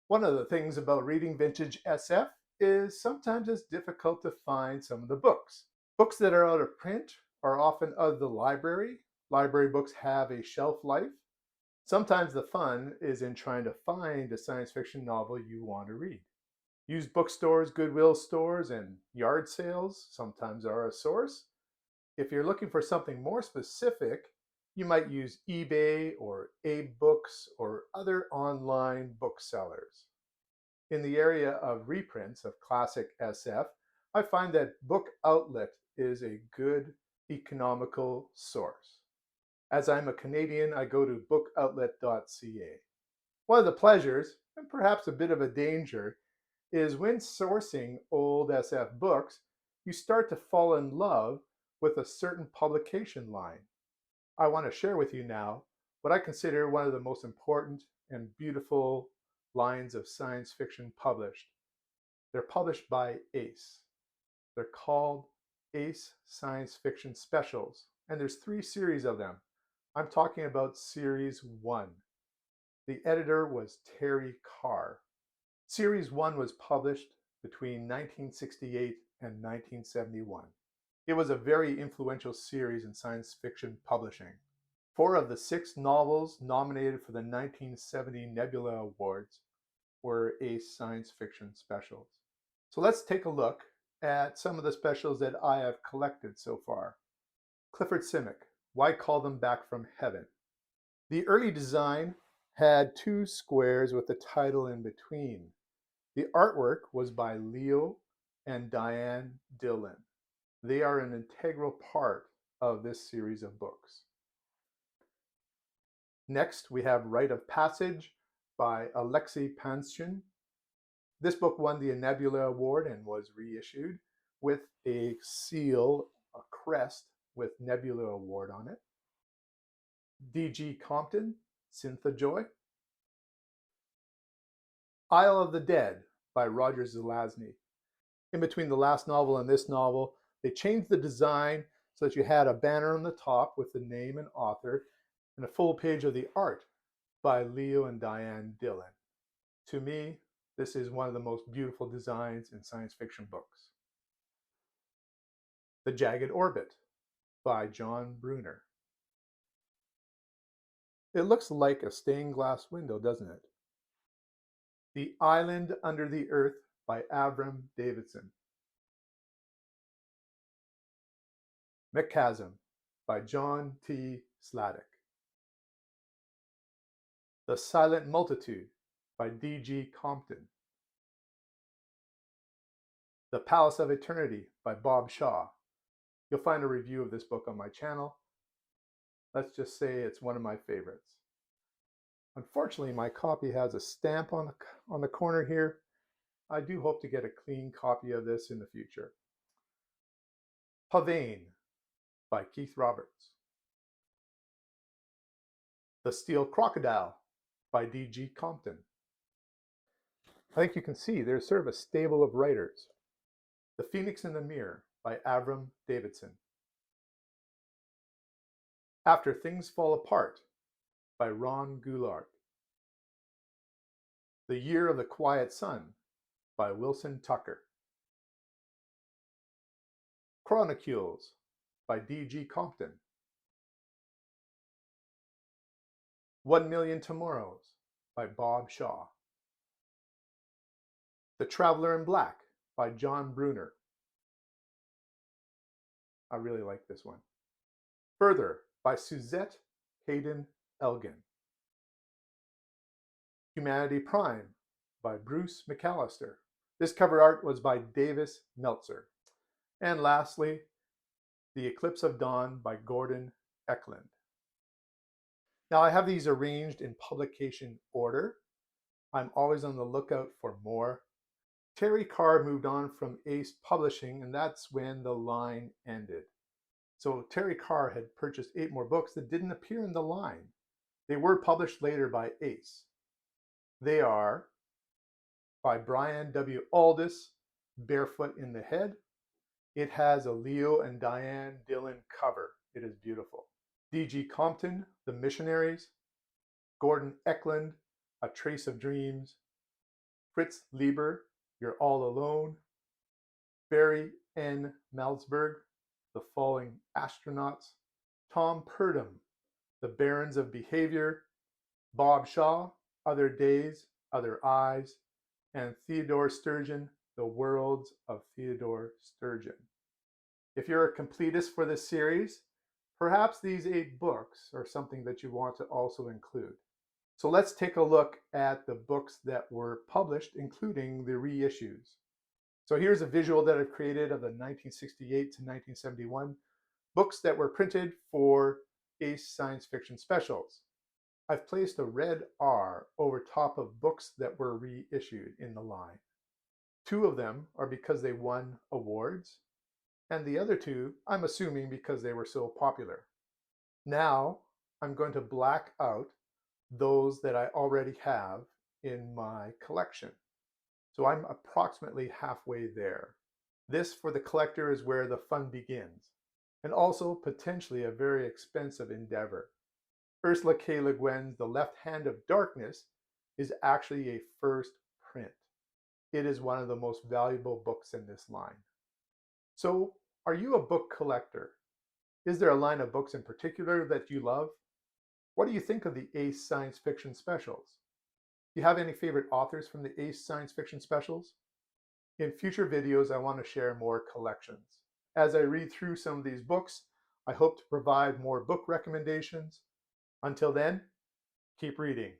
One of the things about reading vintage SF is sometimes it's difficult to find some of the books. Books that are out of print are often out of the library. Library books have a shelf life. Sometimes the fun is in trying to find a science fiction novel you want to read. Used bookstores, Goodwill stores, and yard sales sometimes are a source. If you're looking for something more specific, you might use eBay or Abe Books or other online booksellers. In the area of reprints of classic SF, I find that Book Outlet is a good economical source. As I'm a Canadian, I go to bookoutlet.ca. One of the pleasures, and perhaps a bit of a danger, is when sourcing old SF books, you start to fall in love with a certain publication line. I want to share with you now what I consider one of the most important and beautiful lines of science fiction published. They're published by Ace. They're called Ace Science Fiction Specials, and there's 3 series of them. I'm talking about Series 1. The editor was Terry Carr. Series 1 was published between 1968 and 1971. It was a very influential series in science fiction publishing. 4 of the 6 novels nominated for the 1970 Nebula Awards were Ace Science Fiction Specials. So let's take a look at some of the specials that I have collected so far. Clifford Simak, Why Call Them Back from Heaven? The early design had 2 squares with the title in between. The artwork was by Leo and Diane Dillon. They are an integral part of this series of books. Next, we have Rite of Passage by Alexei Panshin. This book won the Nebula Award and was reissued with a seal, a crest with Nebula Award on it. D.G. Compton, Syntha Joy. Isle of the Dead by Roger Zelazny. In between the last novel and this novel, they changed the design so that you had a banner on the top with the name and author and a full page of the art by Leo and Diane Dillon. To me, this is one of the most beautiful designs in science fiction books. The Jagged Orbit by John Brunner. It looks like a stained glass window, doesn't it? The Island Under the Earth by Avram Davidson. McChasm by John T. Sladek. The Silent Multitude by D.G. Compton. The Palace of Eternity by Bob Shaw. You'll find a review of this book on my channel. Let's just say it's one of my favorites. Unfortunately, my copy has a stamp on the corner here. I do hope to get a clean copy of this in the future. Pavane by Keith Roberts. The Steel Crocodile by D.G. Compton. I think you can see there's sort of a stable of writers. The Phoenix in the Mirror by Avram Davidson. After Things Fall Apart by Ron Goulart. The Year of the Quiet Sun by Wilson Tucker. Chronicles by D.G. Compton. 1,000,000 Tomorrows by Bob Shaw. The Traveler in Black by John Brunner. I really like this one. Further by Suzette Hayden Elgin. Humanity Prime by Bruce McAllister. This cover art was by Davis Meltzer. And lastly, The Eclipse of Dawn by Gordon Eklund. Now I have these arranged in publication order. I'm always on the lookout for more. Terry Carr moved on from Ace Publishing, and that's when the line ended. So Terry Carr had purchased 8 more books that didn't appear in the line. They were published later by Ace. They are by Brian W. Aldiss, Barefoot in the Head. It has a Leo and Diane Dillon cover. It is beautiful. D.G. Compton, The Missionaries. Gordon Eklund, A Trace of Dreams. Fritz Lieber, You're All Alone, Barry N. Malzberg, The Falling Astronauts, Tom Purdom, The Barons of Behavior, Bob Shaw, Other Days, Other Eyes, and Theodore Sturgeon, The Worlds of Theodore Sturgeon. If you're a completist for this series, perhaps these 8 books are something that you want to also include. So let's take a look at the books that were published, including the reissues. So here's a visual that I've created of the 1968 to 1971 books that were printed for Ace Science Fiction Specials. I've placed a red R over top of books that were reissued in the line. 2 of them are because they won awards, and the other 2, I'm assuming, because they were so popular. Now, I'm going to black out those that I already have in my collection. So I'm approximately halfway there. This, for the collector, is where the fun begins, and also potentially a very expensive endeavor. Ursula K. Le Guin's The Left Hand of Darkness is actually a first print. It is one of the most valuable books in this line. So, are you a book collector? Is there a line of books in particular that you love? What do you think of the Ace Science Fiction Specials? Do you have any favorite authors from the Ace Science Fiction Specials? In future videos, I want to share more collections. As I read through some of these books, I hope to provide more book recommendations. Until then, keep reading.